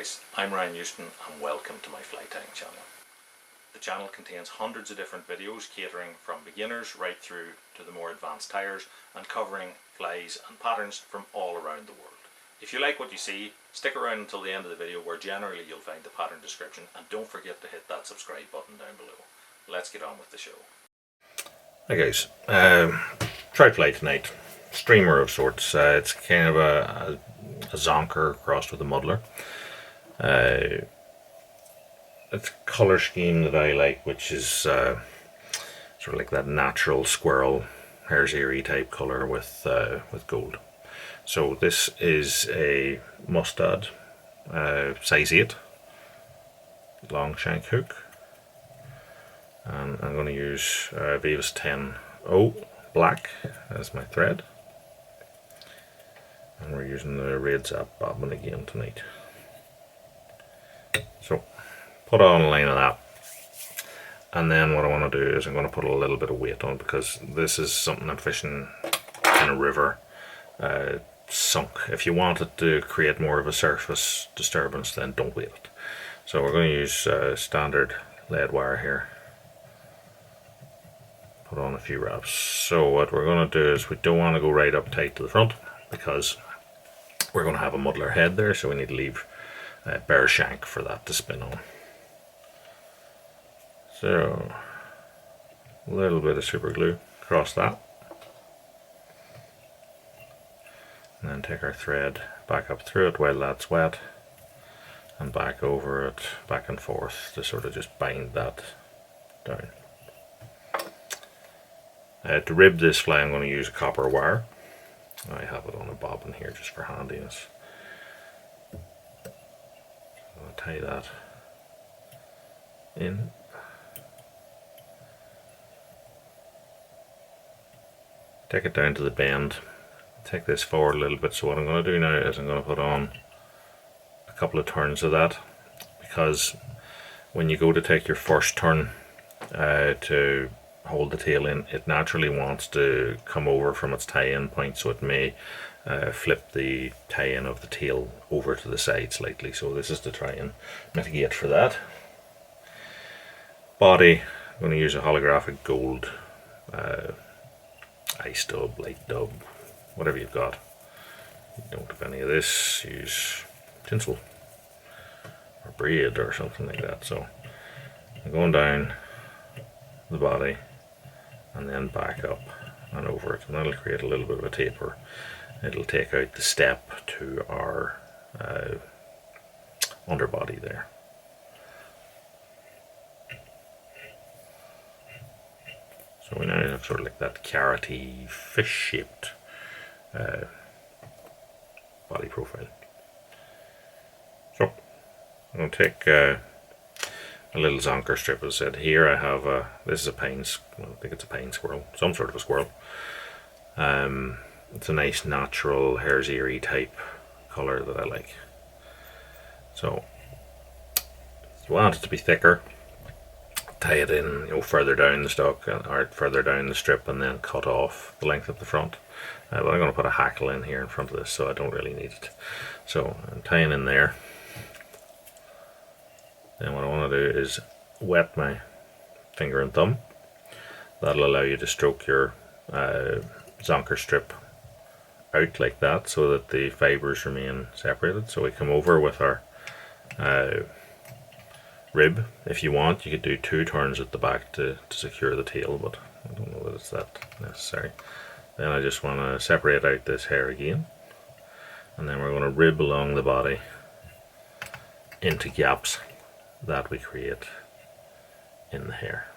guys, I'm Ryan Houston and welcome to my fly tying channel. The channel contains hundreds of different videos catering from beginners right through to the more advanced tyers and covering flies and patterns from all around the world. If you like what you see, stick around until the end of the video where generally you'll find the pattern description, and don't forget to hit that subscribe button down below. Let's get on with the show. Hi guys, trout fly tonight, streamer of sorts. It's kind of a zonker crossed with a muddler. It's a colour scheme that I like, which is sort of like that natural squirrel hare's ear type colour with gold. So this is a mustad size 8 long shank hook, and I'm going to use Vivis 10-0 black as my thread, and we're using the red zap bobbin again tonight. So put on a line of that, and then what I want to do is I'm going to put a little bit of weight on, because this is something I'm fishing in a river, sunk. If you want it to create more of a surface disturbance, then don't weight it. So we're going to use standard lead wire here. Put on a few wraps. So what we're going to do is we don't want to go right up tight to the front, because we're going to have a muddler head there, so we need to leave bare shank for that to spin on. So a little bit of super glue across that, and then take our thread back up through it while that's wet, and back over it, back and forth, to sort of just bind that down. To rib this fly, I'm going to use a copper wire. I have it on a bobbin here just for handiness. I'll tie that in. Take it down to the bend. Take this forward a little bit. So what I'm going to do now is I'm going to put on a couple of turns of that, because when you go to take your first turn to hold the tail in, it naturally wants to come over from its tie-in point, so it may flip the tie-in of the tail over to the side slightly. So this is to try and mitigate for that. Body, I'm going to use a holographic gold ice dub, light dub, whatever you've got. If you don't have any of this, use tinsel or braid or something like that. So I'm going down the body and then back up and over it, and that'll create a little bit of a taper. It'll take out the step to our underbody there. So we now have sort of like that carroty, fish-shaped body profile. So I'm going to take a little zonker strip. As I said, here I have this is a pine, I think it's a pine squirrel, some sort of a squirrel. It's a nice natural hare's ear type colour that I like. So if you want it to be thicker, tie it in, further down the stock or further down the strip, and then cut off the length of the front. But I'm going to put a hackle in here in front of this, so I don't really need it. So I'm tying in there. Then what I want to do is wet my finger and thumb. That'll allow you to stroke your zonker strip out like that, so that the fibers remain separated. So we come over with our rib. If you want, you could do 2 turns at the back to secure the tail, but I don't know that it's that necessary. Then I just want to separate out this hair again, and then we're going to rib along the body into gaps that we create in the hair.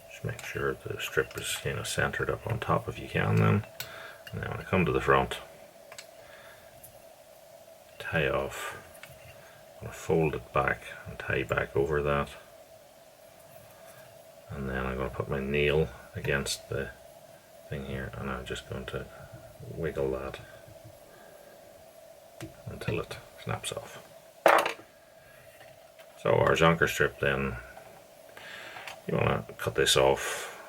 Just make sure the strip is kind of centered up on top if you can then. And then when I come to the front, tie off, I'm going to fold it back and tie back over that. And then I'm going to put my nail against the thing here, and I'm just going to wiggle that until it snaps off. So our zonker strip, then you want to cut this off.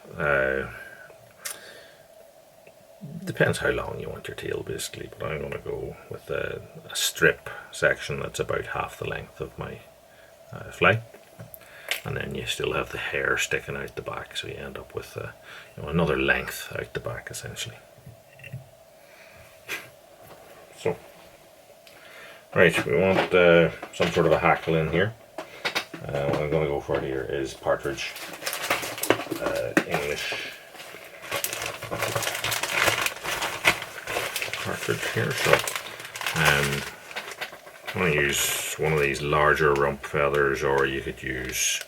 Depends how long you want your tail basically, but I'm going to go with a strip section that's about half the length of my fly, and then you still have the hair sticking out the back, so you end up with another length out the back essentially. So, right, we want some sort of a hackle in here. What I'm going to go for here is partridge, English partridge here. So I'm going to use one of these larger rump feathers, or you could use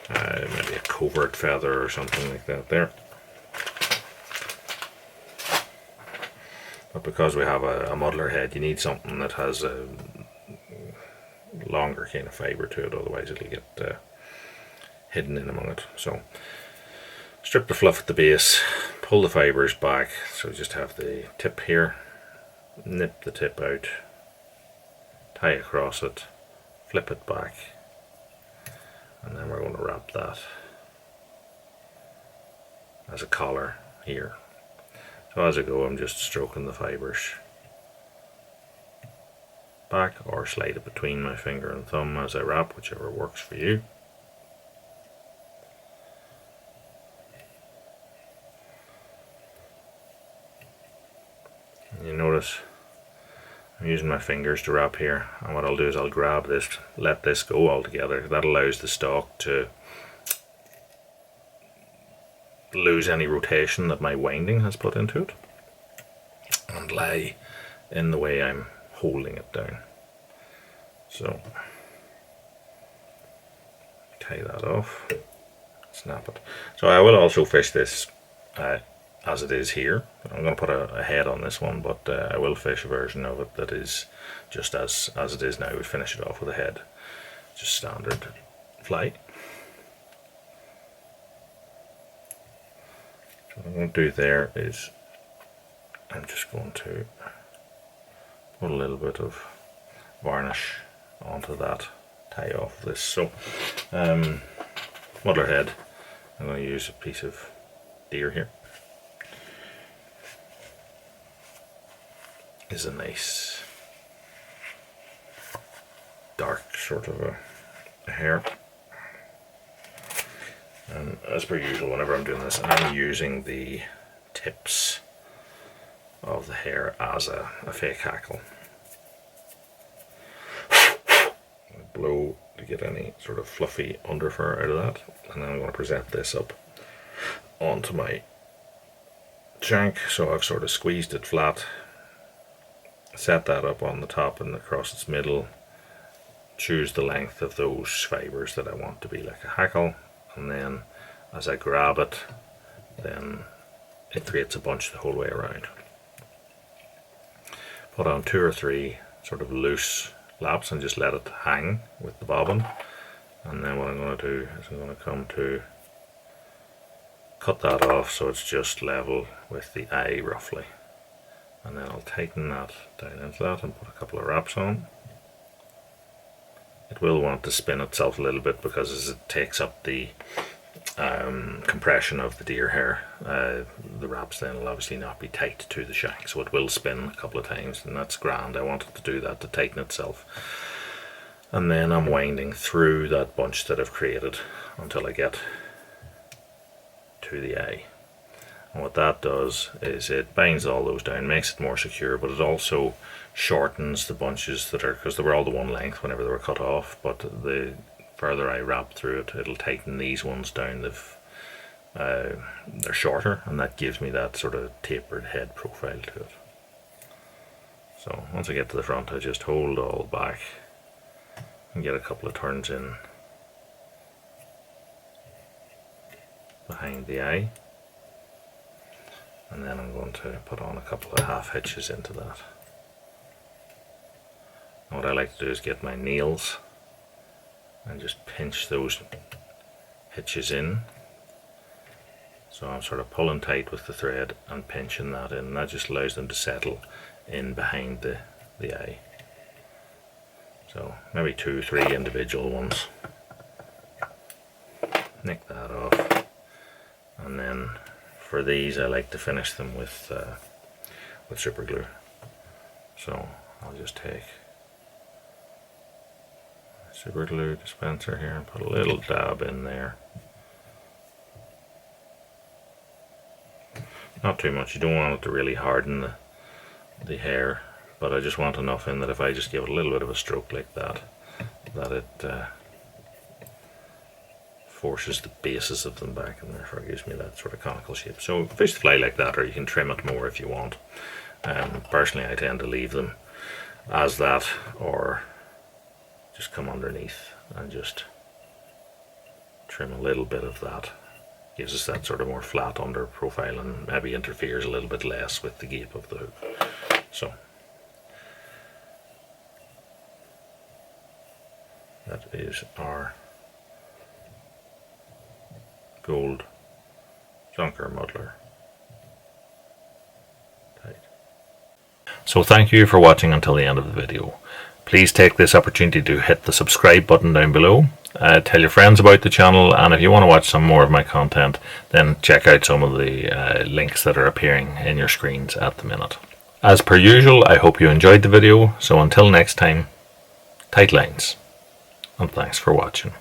maybe a covert feather or something like that there. But because we have a muddler head, you need something that has a longer kind of fibre to it, otherwise it'll get hidden in among it. So strip the fluff at the base, pull the fibres back, so just have the tip here, nip the tip out, tie across it, flip it back, and then we're going to wrap that as a collar here. So as I go, I'm just stroking the fibres back, or slide it between my finger and thumb as I wrap, whichever works for you. And you notice I'm using my fingers to wrap here, and what I'll do is I'll grab this, let this go altogether. That allows the stalk to lose any rotation that my winding has put into it, and lie in the way I'm holding it down. So tie that off, snap it. So I will also fish this as it is here. I'm going to put a head on this one, but I will fish a version of it that is just as it is now. We finish it off with a head, just standard fly. So what I'm going to do there is I'm just going to put a little bit of varnish onto that, tie off this. So muddler head, I'm going to use a piece of deer here. Is a nice dark sort of a hair, and as per usual whenever I'm doing this, I'm using the tips of the hair as a fake hackle. Blow to get any sort of fluffy underfur out of that, and then I'm going to present this up onto my shank. So I've sort of squeezed it flat, set that up on the top and across its middle, choose the length of those fibres that I want to be like a hackle, and then as I grab it, then it creates a bunch the whole way around. Put on 2 or 3 sort of loose laps and just let it hang with the bobbin, and then what I'm going to do is I'm going to come to cut that off so it's just level with the eye roughly, and then I'll tighten that down into that and put a couple of wraps on. It will want to spin itself a little bit because as it takes up the compression of the deer hair, the wraps then will obviously not be tight to the shank, so it will spin a couple of times, and that's grand. I wanted to do that to tighten itself, and then I'm winding through that bunch that I've created until I get to the eye. And what that does is it binds all those down, makes it more secure, but it also shortens the bunches that are, because they were all the one length whenever they were cut off, but the further I wrap through it, it'll tighten these ones down. They're shorter, and that gives me that sort of tapered head profile to it. So once I get to the front, I just hold all back and get a couple of turns in behind the eye, and then I'm going to put on a couple of half hitches into that. And what I like to do is get my nails and just pinch those hitches in. So I'm sort of pulling tight with the thread and pinching that in, and that just allows them to settle in behind the eye. So maybe 2 or 3 individual ones. Nick that off, and then for these I like to finish them with super glue. So I'll just take a super glue dispenser here and put a little dab in there. Not too much, you don't want it to really harden the hair, but I just want enough in that if I just give it a little bit of a stroke like that, that it forces the bases of them back, and therefore gives me that sort of conical shape. So fish the fly like that, or you can trim it more if you want. Personally, I tend to leave them as that, or just come underneath and just trim a little bit of that. Gives us that sort of more flat under profile, and maybe interferes a little bit less with the gape of the hook. So that is our gold Zonker muddler. So thank you for watching until the end of the video. Please take this opportunity to hit the subscribe button down below. Tell your friends about the channel, and if you want to watch some more of my content, then check out some of the links that are appearing in your screens at the minute. As per usual, I hope you enjoyed the video, so until next time, tight lines, and thanks for watching.